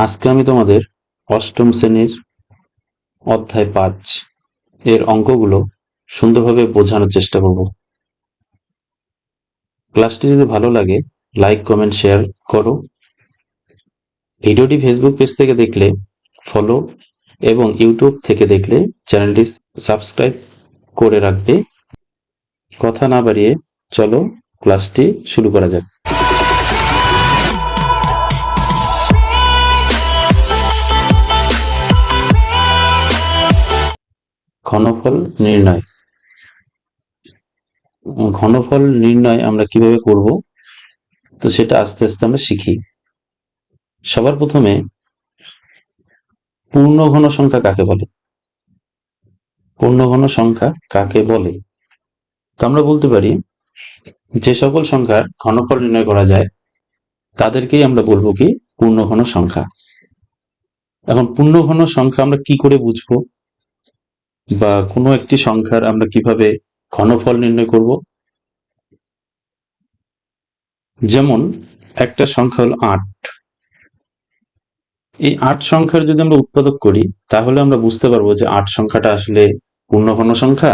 আজকে আমি তোমাদের অষ্টম শ্রেণীর অধ্যায় ৫ এর অঙ্কগুলো সুন্দরভাবে বোঝানোর চেষ্টা করব। ক্লাসটি যদি ভালো লাগে লাইক কমেন্ট শেয়ার করো। ভিডিওটি ফেসবুক পেজ থেকে দেখলে ফলো এবং ইউটিউব থেকে দেখলে চ্যানেলটি সাবস্ক্রাইব করে রাখবে। কথা না বাড়িয়ে চলো ক্লাসটি শুরু করা যাক। ঘনফল নির্ণয়। ঘনফল নির্ণয় আমরা কিভাবে করব তো সেটা আস্তে আস্তে আমরা শিখি। সবার প্রথমে পূর্ণ ঘন সংখ্যা কাকে বলে? পূর্ণ ঘন সংখ্যা কাকে বলে? তো আমরা বলতে পারি যে সকল সংখ্যার ঘনফল নির্ণয় করা যায় তাদেরকেই আমরা বলবো কি পূর্ণ ঘন সংখ্যা। এখন পূর্ণ ঘন সংখ্যা আমরা কি করে বুঝবো, বা কোনো একটি সংখ্যার আমরা কিভাবে ঘনফল নির্ণয় করব? যেমন একটা সংখ্যা হলো ৮। এই ৮ সংখ্যার যদি আমরা উৎপাদক করি তাহলে আমরা বুঝতে পারবো যে ৮ সংখ্যাটা আসলে পূর্ণ ঘন সংখ্যা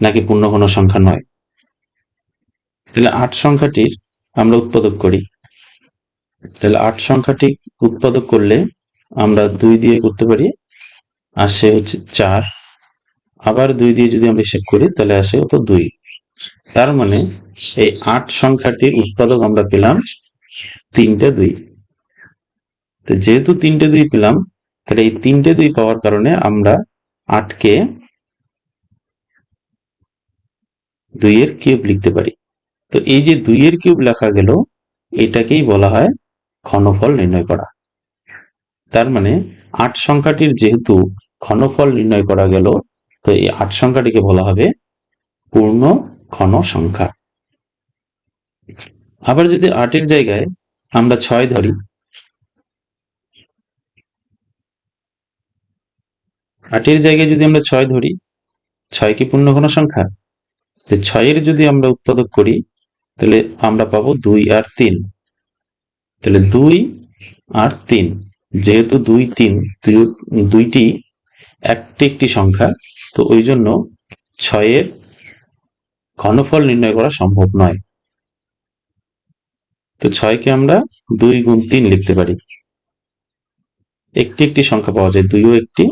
নাকি পূর্ণ ঘন সংখ্যা নয়। তাহলে ৮ সংখ্যাটির আমরা উৎপাদক করি, তাহলে ৮ সংখ্যাটি উৎপাদক করলে আমরা ২ দিয়ে করতে পারি, আসে হচ্ছে ৪, আবার ২ দিয়ে যদি আমরা হিসাব করি তাহলে আসে হতো ২। তার মানে এই ৮ সংখ্যাটির উৎপাদক আমরা পেলাম ৩টে ২। তো যেহেতু ৩টে ২ পেলাম, তাহলে এই ৩টে ২ পাওয়ার কারণে আমরা ৮কে ২ এর কিউব লিখতে পারি। তো এই যে ২ এর কিউব লেখা গেল, এটাকেই বলা হয় ঘনফল নির্ণয় করা। তার মানে ৮ সংখ্যাটির যেহেতু ঘনফল নির্ণয় করা গেল, তো এই ৮ সংখ্যাটিকে বলা হবে পূর্ণ ঘন সংখ্যা। আবার যদি ৮ এর জায়গায় আমরা ৬ ধরি, ৮ এর জায়গায় যদি আমরা ৬ ধরি, ৬ কি পূর্ণ ঘন সংখ্যা? ৬ এর যদি আমরা উৎপাদক করি তাহলে আমরা পাবো ২ আর ৩। তাহলে ২ আর ৩, যেহেতু ২ ৩ দুইটি একটি সংখ্যা, তো ওই জন্য ৬ এর ঘনফল নির্ণয় করা সম্ভব নয়। তো ৬কে আমরা ২ গুণ ৩ লিখতে পারি। একটি সংখ্যা পাওয়া যায়, ২ও একটি,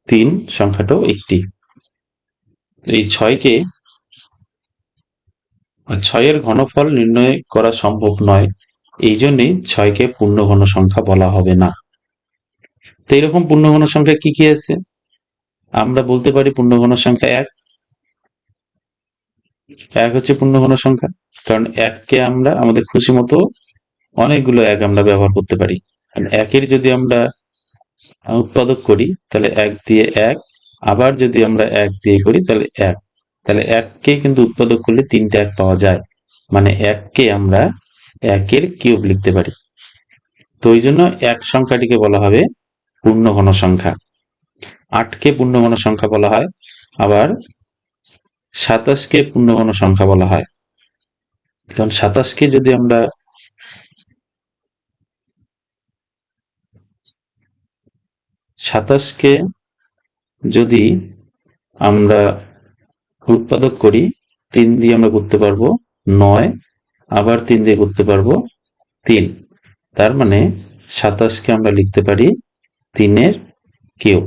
৩ সংখ্যাটাও একটি। এই ৬কে ৬ এর ঘনফল নির্ণয় করা সম্ভব নয়, এই জন্যই ৬কে পূর্ণ ঘন সংখ্যা বলা হবে না। তো এরকম পূর্ণ ঘন সংখ্যা কি কি আছে? আমরা বলতে পারি পূর্ণ ঘন সংখ্যা ১। ১ হচ্ছে পূর্ণ ঘন সংখ্যা, কারণ ১কে আমরা আমাদের খুশি মতো অনেকগুলো ১ আমরা ব্যবহার করতে পারি। কারণ ১-এর যদি আমরা উৎপাদক করি তাহলে ১ দিয়ে ১, আবার যদি আমরা ১ দিয়ে করি তাহলে ১। তাহলে ১কে কিন্তু উৎপাদক করলে ৩টে ১ পাওয়া যায়, মানে ১কে আমরা ১-এর কিউব লিখতে পারি। তো ওই জন্য ১ সংখ্যাটিকে বলা হবে পূর্ণ ঘন সংখ্যা। ৮কে পূর্ণ ঘন সংখ্যা বলা হয়, আবার ২৭কে পূর্ণ ঘন সংখ্যা বলা হয়। কারণ ২৭কে যদি আমরা উৎপাদক করি, ৩ দিয়ে আমরা করতে পারবো ৯, আবার ৩ দিয়ে করতে পারবো ৩। তার মানে ২৭কে আমরা লিখতে পারি ৩-এর কিউব।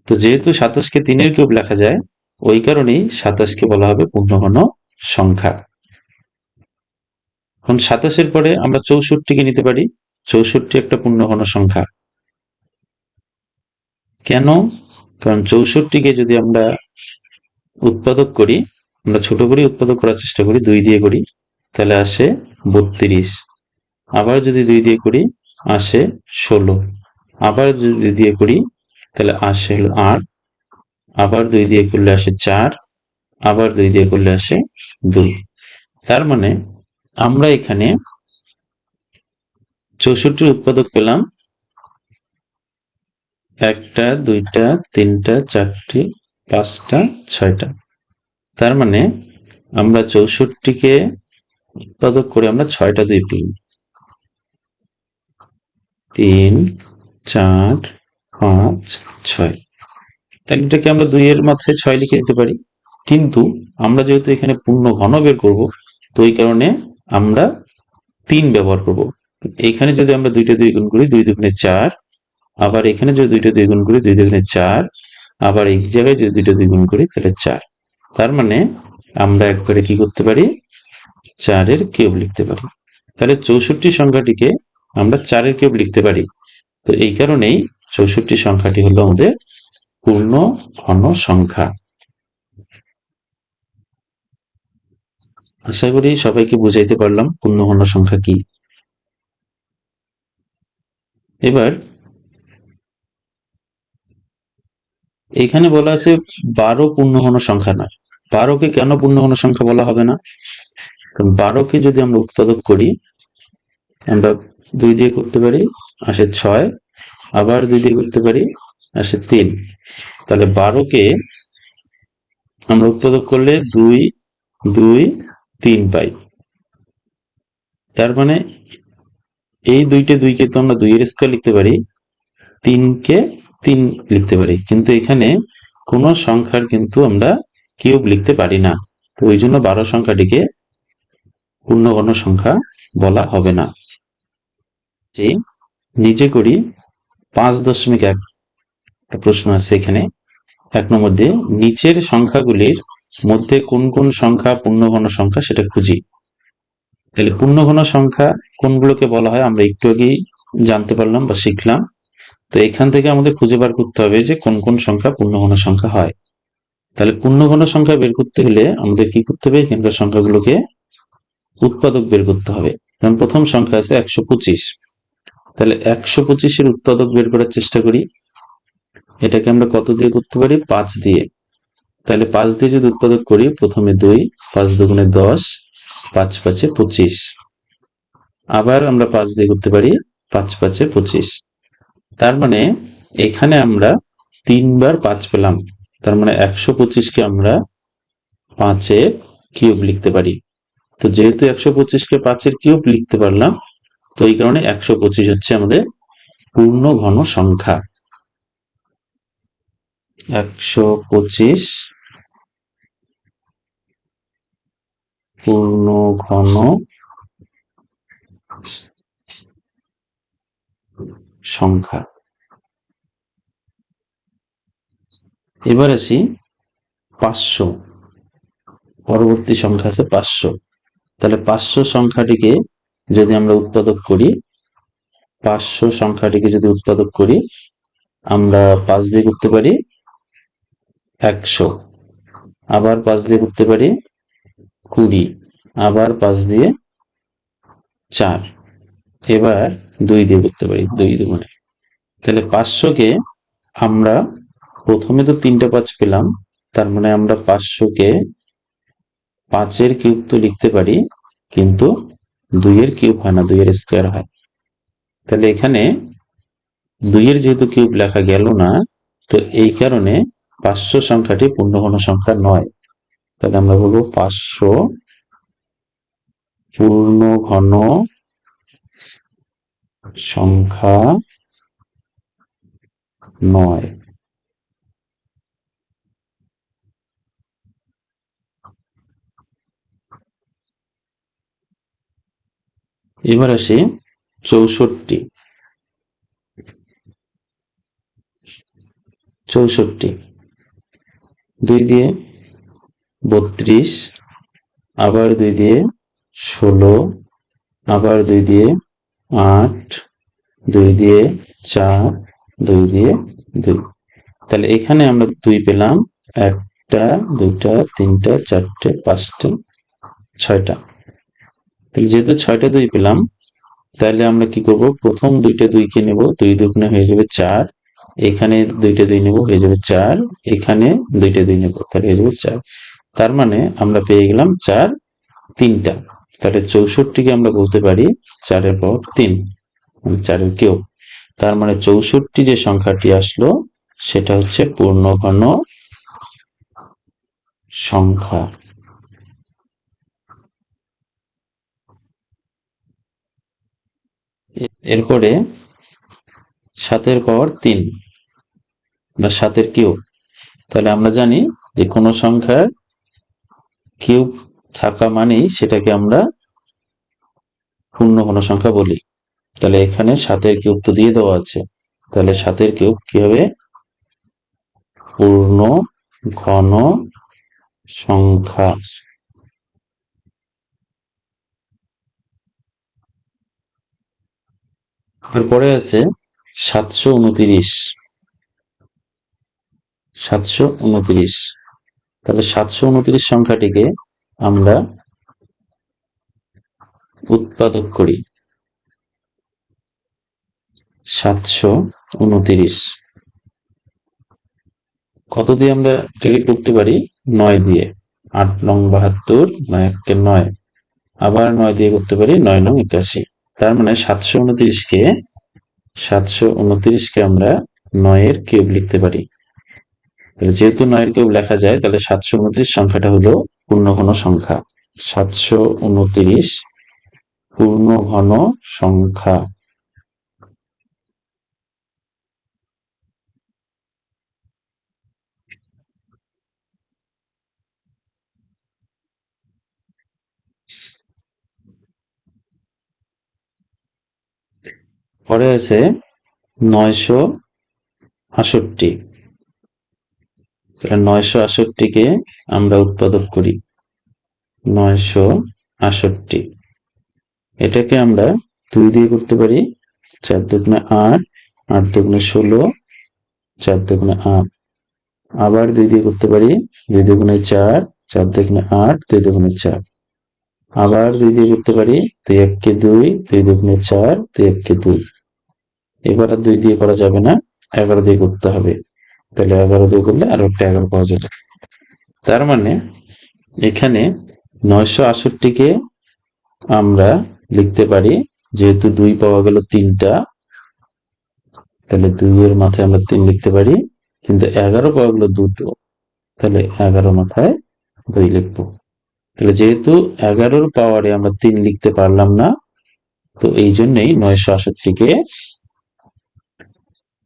তো যেহেতু ২৭কে ৩-এর কিউব লেখা যায়, ওই কারণেই ২৭কে বলা হবে পূর্ণ ঘন সংখ্যা। এখন ২৭-এর পরে আমরা ৬৪কে নিতে পারি। ৬৪ একটা পূর্ণ ঘন সংখ্যা। কেন? কারণ ৬৪কে যদি আমরা উৎপাদক করি, আমরা ছোট করে উৎপাদক করার চেষ্টা করি, ২ দিয়ে করি, তাহলে আসে ৩২। আবার যদি ২ দিয়ে করি আসে ১৬, আবার যদি দিয়ে করি তাহলে আসে হলো ৮, আবার ২ দিয়ে করলে আসে ৪, আবার ২ দিয়ে করলে আসে ২। তার মানে আমরা এখানে ৬৪ উৎপাদক পেলাম ১টা ২টা ৩টা ৪টি ৫টা ৬টা। তার মানে আমরা ৬৪কে উৎপাদক করে আমরা ৬টা ২ পেলাম। 3 4 5 6। তাহলে এটাকে আমরা 2 এর মাথায় 6 লিখে দিতে পারি, কিন্তু আমরা যেহেতু এখানে পূর্ণ ঘন বের করব, তো এই কারণে আমরা 3 ব্যবহার করব। এখানে যদি আমরা 2টা 2 গুণ করি, 2 দুগুণে 4, আবার এখানে যদি 2টা 2 গুণ করি, 2 দুগুণে 4, আবার এই জায়গায় যদি 2টা 2 গুণ করি তাহলে 4। তার মানে আমরা একবারে কি করতে পারি, 4 এর কিউব লিখতে পারি। তাহলে 64 সংখ্যাটিকে আমরা 4 এর কিউব লিখতে পারি। তো এই কারণেই 64 সংখ্যাটি হলো আমাদের পূর্ণ ঘন সংখ্যা। আশা করি সবাইকে বুঝাইতে পারলাম পূর্ণ ঘন সংখ্যা কি। এবার এখানে বলা আছে 12 পূর্ণ ঘন সংখ্যা নয়। 12কে কেন পূর্ণ ঘন সংখ্যা বলা হবে না? কারণ 12কে যদি আমরা উৎপাদক করি, আমরা 2 দিয়ে করতে পারি, আসে 6, আবার 2 দিয়ে করতে পারি, আসে 3। তাহলে 12কে আমরা উৎপাদক করলে 2 2 3 পাই। তার মানে এই 2কে তো আমরা 2 এর স্কয়ার লিখতে পারি, 3কে 3 লিখতে পারি, কিন্তু এখানে কোনো সংখ্যার কিন্তু আমরা কিউব লিখতে পারি না। তো ওই জন্য 12 সংখ্যাটিকে পূর্ণ ঘন সংখ্যা বলা হবে না। যে নিচে করি 5.1 প্রশ্ন আছে এখানে। 1 নম্বর দিয়ে নিচের সংখ্যাগুলির মধ্যে কোন কোন সংখ্যা পূর্ণ ঘন সংখ্যা সেটা খুঁজি। তাহলে পূর্ণ ঘন সংখ্যা কোনগুলোকে বলা হয় আমরা একটু আগেই জানতে পারলাম বা শিখলাম। তো এখান থেকে আমাদের খুঁজে বার করতে হবে যে কোন কোন সংখ্যা পূর্ণ ঘন সংখ্যা হয়। তাহলে পূর্ণ ঘন সংখ্যা বের করতে হলে আমাদের কি করতে হবে, এখানকার সংখ্যাগুলোকে উৎপাদক বের করতে হবে। যেমন প্রথম সংখ্যা আছে 125, তাহলে 125 এর উৎপাদক বের করার চেষ্টা করি। এটাকে আমরা কত দিয়ে করতে পারি, 5 দিয়ে। তাহলে 5 দিয়ে যদি উৎপাদক করি, প্রথমে 2, 5 দুগুণে 10, 5 5 25। আবার আমরা 5 দিয়ে করতে পারি, 5 5 25। তার মানে এখানে আমরা 3 বার 5 পেলাম। তার মানে 125কে আমরা 5 এর কিউব লিখতে পারি। তো যেহেতু 125কে 5 এর কিউব লিখতে পারলাম, তো এই কারণে 125 হচ্ছে আমাদের পূর্ণ ঘন সংখ্যা। 125 পূর্ণ ঘন সংখ্যা। এবার আসি 500, পরবর্তী সংখ্যা আছে 500। তাহলে 500 সংখ্যাটিকে যদি আমরা উৎপাদক করি, 500 সংখ্যাটিকে যদি উৎপাদক করি, আমরা 5 দিয়ে করতে পারি 100, আবার 5 দিয়ে করতে পারি 20, আবার 5 দিয়ে 4, এবার 2 দিয়ে করতে পারি 2 দুগুণে। তাহলে 500কে আমরা প্রথমে তো 3টা 5 পেলাম, তার মানে আমরা 500কে 5 এর কিউব তো লিখতে পারি, কিন্তু 2 এর কিউব হয় না, 2 এর স্কয়ার হয়। তাহলে এখানে 2 এর যেহেতু কিউব লেখা গেল না, তো এই কারণে 500 সংখ্যাটি পূর্ণ ঘন সংখ্যা নয়। তাহলে আমরা বলবো 500 পূর্ণ ঘন সংখ্যা নয়। এবার আসি 64। 2 দিয়ে 32, আবার 2 দিয়ে 16, আবার 2 দিয়ে 8, 2 দিয়ে 4, 2 দিয়ে 2। তাহলে এখানে আমরা 2 পেলাম 1টা 2টা 3টা 4টে 5টা 6টা। তাহলে যেহেতু 6টা 2 পেলাম, তাহলে আমরা কি করব, প্রথম 2টা 2কে নেব, 2 দুগুণে হয়ে যাবে 4, এখানে 2টা 2 নেব, হয়ে যাবে 4, এখানে 2টা 2 নেব, তাহলে হয়ে যাবে 4। তার মানে আমরা পেয়ে গেলাম 4 3টা। তাহলে 64কে আমরা বলতে পারি 4 এর পাওয়ার 3, মানে 4 এর কিউব। তার মানে 64 যে সংখ্যাটি আসলো সেটা হচ্ছে পূর্ণ ঘন সংখ্যা। এরপরে 7 এর পাওয়ার 3 বা 7 এর কিউব। তাহলে আমরা জানি যে কোনো সংখ্যার কিউব থাকা মানেই সেটাকে আমরা পূর্ণ ঘন সংখ্যা বলি। তাহলে এখানে 7-এর কিউব তো দিয়ে দেওয়া আছে, তাহলে 7-এর কিউব কি হবে? পূর্ণ ঘন সংখ্যা। এরপরে আছে 729। 729, তাহলে 729 সংখ্যাটিকে আমরা উৎপাদক করি। 729 কত দিয়ে আমরা এটাকে করতে পারি? 9 দিয়ে। 8 নং 72, 9 একে 9, আবার 9 দিয়ে করতে পারি 9 নং 81। তার মানে 729কে আমরা 9-এর কিউব লিখতে পারি। যেহেতু 9-এর কিউব লেখা যায়, তাহলে 729 সংখ্যাটা হলো পূর্ণ ঘন সংখ্যা। 729 পূর্ণ ঘন সংখ্যা। পরে আছে 968। তাহলে 968কে আমরা উৎপাদক করি। 968 এটাকে আমরা 2 দিয়ে করতে পারি। 4 দুগুণে 8, 8 দুগুণে 16, 4 দুগুণে 8। আবার 2 দিয়ে করতে পারি। 2 দুগুণে 4, 4 দুগুণে 8, 2 দুগুণে 4। আবার 2 দিয়ে করতে পারি। 2 একে 2, 2 দুগুণে 4, 2 একে 2। এবার আর 2 দিয়ে করা যাবে না, 11 দিয়ে করতে হবে। তাহলে 11 দিয়ে করলে আরো একটা 11 পাওয়া যাবে। তার মানে এখানে 968কে আমরা লিখতে পারি, যেহেতু 2 পাওয়া গেল 3টা, তাহলে 2 এর মাথায় আমরা 3 লিখতে পারি। কিন্তু 11 পাওয়া গেল 2টো, তাহলে 11 মাথায় 2 লিখবো। তাহলে যেহেতু 11-র পাওয়ারে আমরা 3 লিখতে পারলাম না, তো এই জন্যই 968কে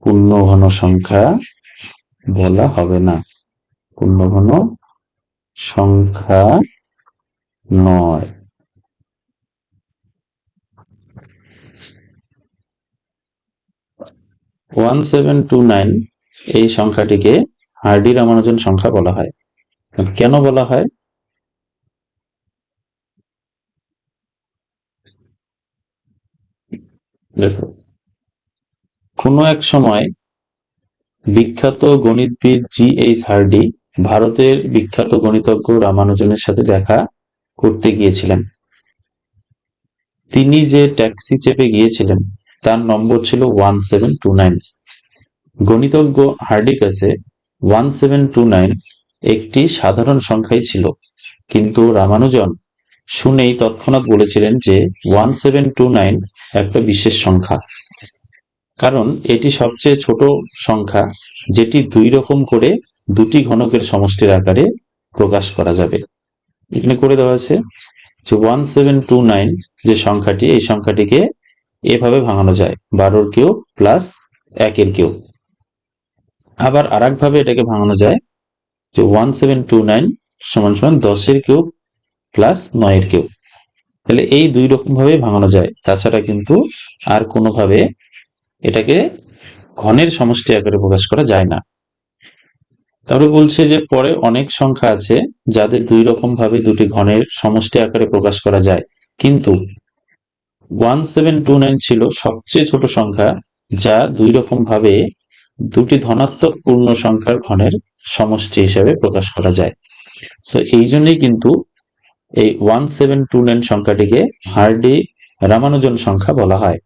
পূর্ণ ঘন সংখ্যা বলা হবে না। পূর্ণ ঘন সংখ্যা নয়। 1729 এই সংখ্যাটিকে হার্ডি-রামানুজন সংখ্যা বলা হয়। কেন বলা হয়? দেখো, কোনো এক সময় বিখ্যাত গণিতবিদ জি.এইচ. হার্ডি ভারতের বিখ্যাত গণিতজ্ঞ রামানুজনের সাথে দেখা করতে গিয়েছিলেন। তিনি যে ট্যাক্সি চেপে গিয়েছিলেন তার নম্বর ছিল 1729। গণিতজ্ঞ হার্ডির কাছে 1729 একটি সাধারণ সংখ্যাই ছিল, কিন্তু রামানুজন শুনেই তৎক্ষণাৎ বলেছিলেন যে 1729 একটা বিশেষ সংখ্যা, কারণ এটি সবচেয়ে ছোট সংখ্যা যেটি 2 রকম করে 2টি ঘনকের সমষ্টির আকারে প্রকাশ করা যাবে। এখানে করে দেওয়া আছে যে 1729 যে সংখ্যাটি, এই সংখ্যাটিকে এভাবে ভাঙানো যায়, 12-র কিউব প্লাস 1-এর কিউব। আবার আরেকভাবে এটাকে ভাঙানো যায় যে 1729 সমান সমান 10-এর কিউব প্লাস 9-এর কিউব। তাহলে এই 2 রকম ভাবে ভাঙানো যায়, তাছাড়া কিন্তু আর কোনোভাবে এটাকে ঘনের সমষ্টি আকারে প্রকাশ করা যায় না। তারপরে বলছে যে পরে অনেক সংখ্যা আছে যাদের 2 রকম ভাবে 2টি ঘনের সমষ্টি আকারে প্রকাশ করা যায়, কিন্তু 1729 ছিল সবচেয়ে ছোট সংখ্যা যা 2 রকম ভাবে 2টি ধনাত্মক পূর্ণ সংখ্যার ঘনের সমষ্টি হিসেবে প্রকাশ করা যায়। তো এই জন্যই কিন্তু এই 1729 সংখ্যাটিকে হার্ডি-রামানুজন সংখ্যা বলা হয়।